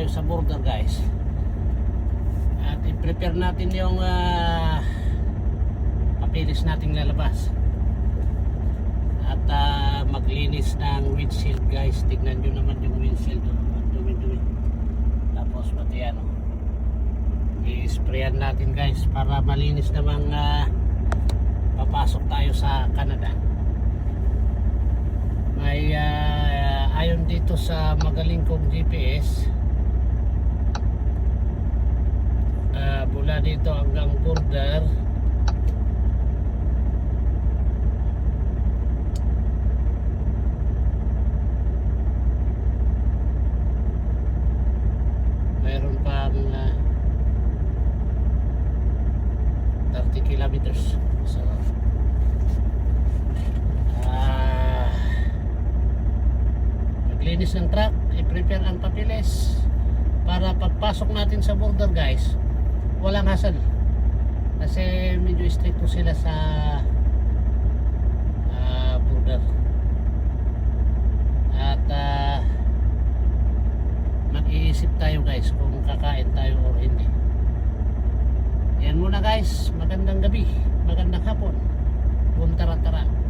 tayo sa border guys. At i-prepare natin yung papilis nating lalabas. At maglinis ng windshield guys. Tignan nyo naman yung windshield. Dumi-dumi. Tapos pati ano, i-sprayan natin guys para malinis namang papasok tayo sa Canada. May ayon dito sa magaling kong GPS, mula dito hanggang border mayroon pang 30 kilometers. So maglinis ng truck, i-prepare ang papilis para pagpasok natin sa border guys, walang hassle. Kasi medyo stricto sila sa border. At mag-iisip tayo guys kung kakain tayo o hindi. Yan muna guys, magandang gabi, magandang hapon. Buntara-tara.